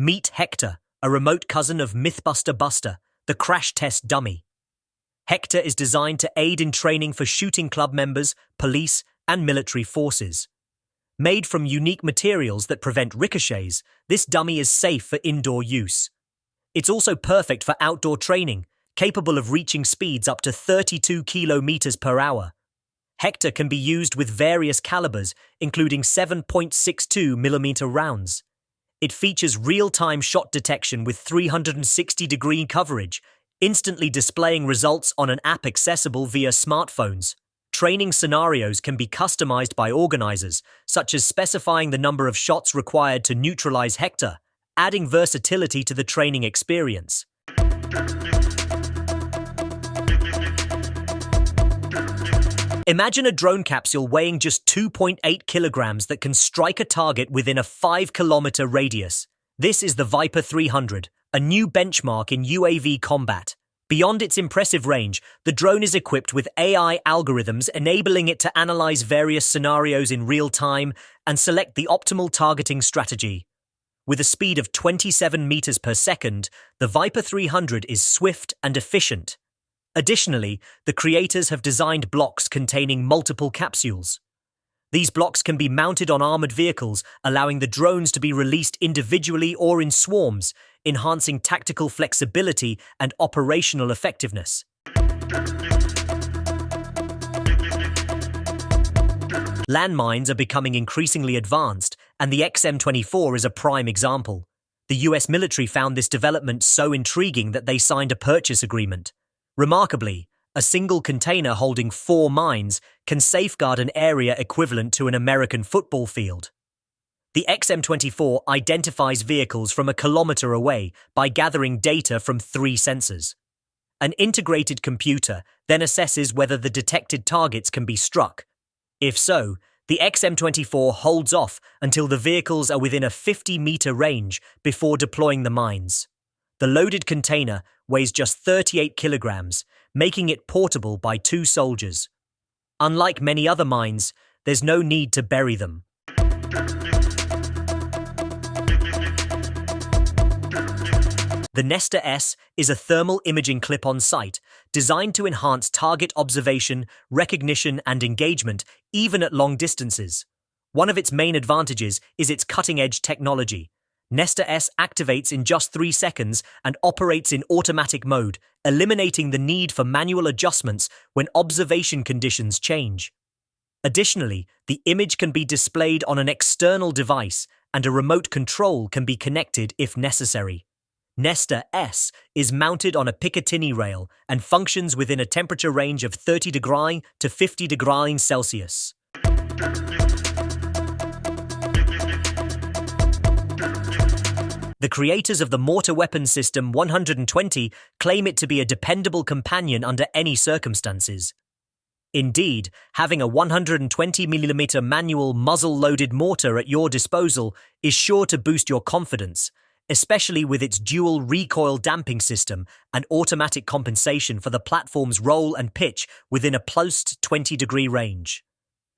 Meet HEKTR, a remote cousin of Mythbuster Buster, the crash test dummy. HEKTR is designed to aid in training for shooting club members, police, and military forces. Made from unique materials that prevent ricochets, this dummy is safe for indoor use. It's also perfect for outdoor training, capable of reaching speeds up to 32 kilometers per hour. HEKTR can be used with various calibers, including 7.62mm rounds. It features real-time shot detection with 360-degree coverage, instantly displaying results on an app accessible via smartphones. Training scenarios can be customized by organizers, such as specifying the number of shots required to neutralize HEKTR, adding versatility to the training experience. Imagine a drone capsule weighing just 2.8 kilograms that can strike a target within a 5-kilometer radius. This is the Viper 300, a new benchmark in UAV combat. Beyond its impressive range, the drone is equipped with AI algorithms enabling it to analyze various scenarios in real time and select the optimal targeting strategy. With a speed of 27 meters per second, the Viper 300 is swift and efficient. Additionally, the creators have designed blocks containing multiple capsules. These blocks can be mounted on armored vehicles, allowing the drones to be released individually or in swarms, enhancing tactical flexibility and operational effectiveness. Landmines are becoming increasingly advanced, and the XM24 is a prime example. The US military found this development so intriguing that they signed a purchase agreement. Remarkably, a single container holding 4 mines can safeguard an area equivalent to an American football field. The XM24 identifies vehicles from a kilometer away by gathering data from 3 sensors. An integrated computer then assesses whether the detected targets can be struck. If so, the XM24 holds off until the vehicles are within a 50-meter range before deploying the mines. The loaded container weighs just 38 kilograms, making it portable by 2 soldiers. Unlike many other mines, there's no need to bury them. The NEVESTA-S is a thermal imaging clip-on sight designed to enhance target observation, recognition, and engagement even at long distances. One of its main advantages is its cutting-edge technology. NEVESTA-S activates in just 3 seconds and operates in automatic mode, eliminating the need for manual adjustments when observation conditions change. Additionally, the image can be displayed on an external device, and a remote control can be connected if necessary. NEVESTA-S is mounted on a Picatinny rail and functions within a temperature range of 30 degrees to 50 degrees Celsius. The creators of the Mortar Weapon System 120 claim it to be a dependable companion under any circumstances. Indeed, having a 120mm manual muzzle-loaded mortar at your disposal is sure to boost your confidence, especially with its dual recoil damping system and automatic compensation for the platform's roll and pitch within a close 20-degree range.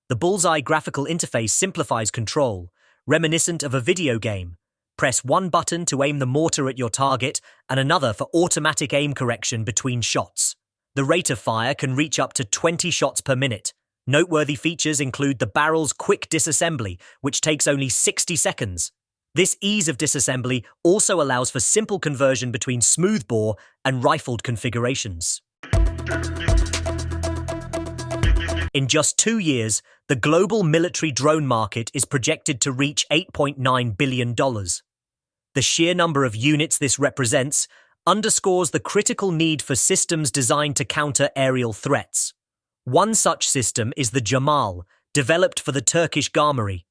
The Bullseye graphical interface simplifies control, reminiscent of a video game. Press one button to aim the mortar at your target and another for automatic aim correction between shots. The rate of fire can reach up to 20 shots per minute. Noteworthy features include the barrel's quick disassembly, which takes only 60 seconds. This ease of disassembly also allows for simple conversion between smoothbore and rifled configurations. In just 2 years, the global military drone market is projected to reach $8.9 billion. The sheer number of units this represents underscores the critical need for systems designed to counter aerial threats. One such system is the JARMOL, developed for the Turkish Garmari.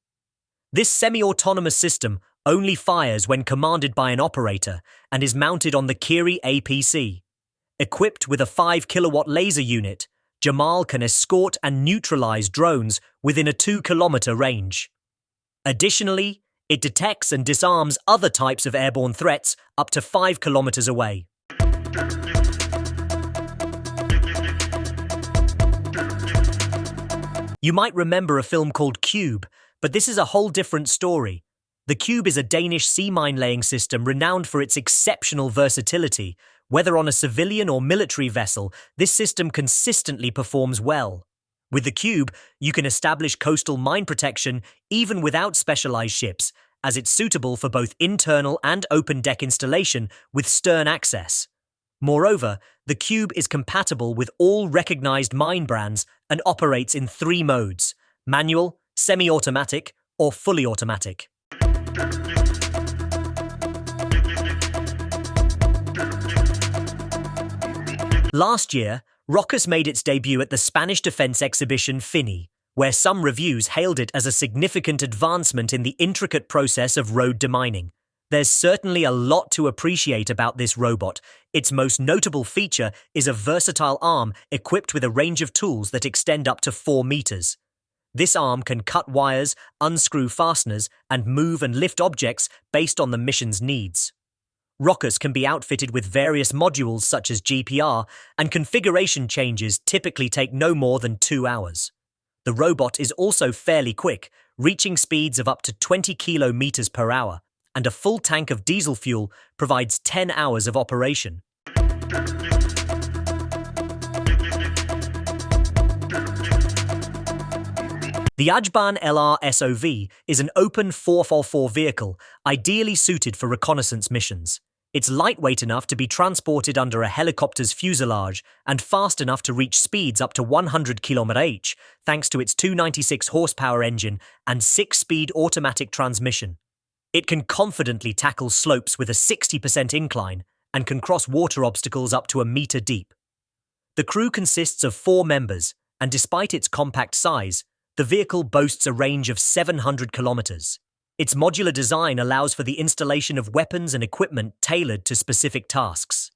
This semi-autonomous system only fires when commanded by an operator and is mounted on the Kiri APC. Equipped with a 5-kilowatt laser unit, JARMOL can escort and neutralize drones within a 2-kilometer range. Additionally, it detects and disarms other types of airborne threats up to 5 kilometers away. You might remember a film called Cube, but this is a whole different story. The Cube is a Danish sea mine laying system renowned for its exceptional versatility. Whether on a civilian or military vessel, this system consistently performs well. With the Cube, you can establish coastal mine protection even without specialized ships, as it's suitable for both internal and open deck installation with stern access. Moreover, the Cube is compatible with all recognized mine brands and operates in 3 modes: manual, semi-automatic, or fully automatic. Last year, ROCUS made its debut at the Spanish defense exhibition FINI, where some reviews hailed it as a significant advancement in the intricate process of road demining. There's certainly a lot to appreciate about this robot. Its most notable feature is a versatile arm equipped with a range of tools that extend up to 4 meters. This arm can cut wires, unscrew fasteners, and move and lift objects based on the mission's needs. ROCUS can be outfitted with various modules such as GPR, and configuration changes typically take no more than 2 hours. The robot is also fairly quick, reaching speeds of up to 20 kilometers per hour, and a full tank of diesel fuel provides 10 hours of operation. The AJBAN LRSOV is an open 4x4 vehicle, ideally suited for reconnaissance missions. It's lightweight enough to be transported under a helicopter's fuselage and fast enough to reach speeds up to 100 km/h, thanks to its 296 horsepower engine and 6-speed automatic transmission. It can confidently tackle slopes with a 60% incline and can cross water obstacles up to 1 meter deep. The crew consists of 4 members, and despite its compact size, the vehicle boasts a range of 700 kilometers. Its modular design allows for the installation of weapons and equipment tailored to specific tasks.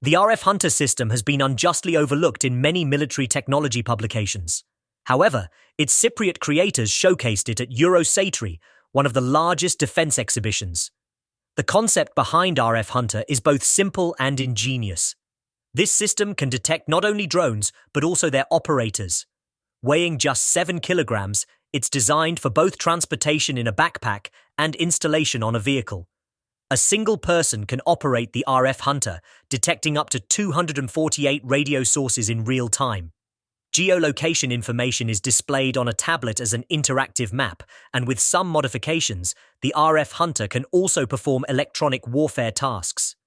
The RFHunter system has been unjustly overlooked in many military technology publications. However, its Cypriot creators showcased it at Eurosatri, one of the largest defense exhibitions. The concept behind RFHunter is both simple and ingenious. This system can detect not only drones, but also their operators. Weighing just 7 kilograms, it's designed for both transportation in a backpack and installation on a vehicle. A single person can operate the RFHunter, detecting up to 248 radio sources in real time. Geolocation information is displayed on a tablet as an interactive map, and with some modifications, the RFHunter can also perform electronic warfare tasks.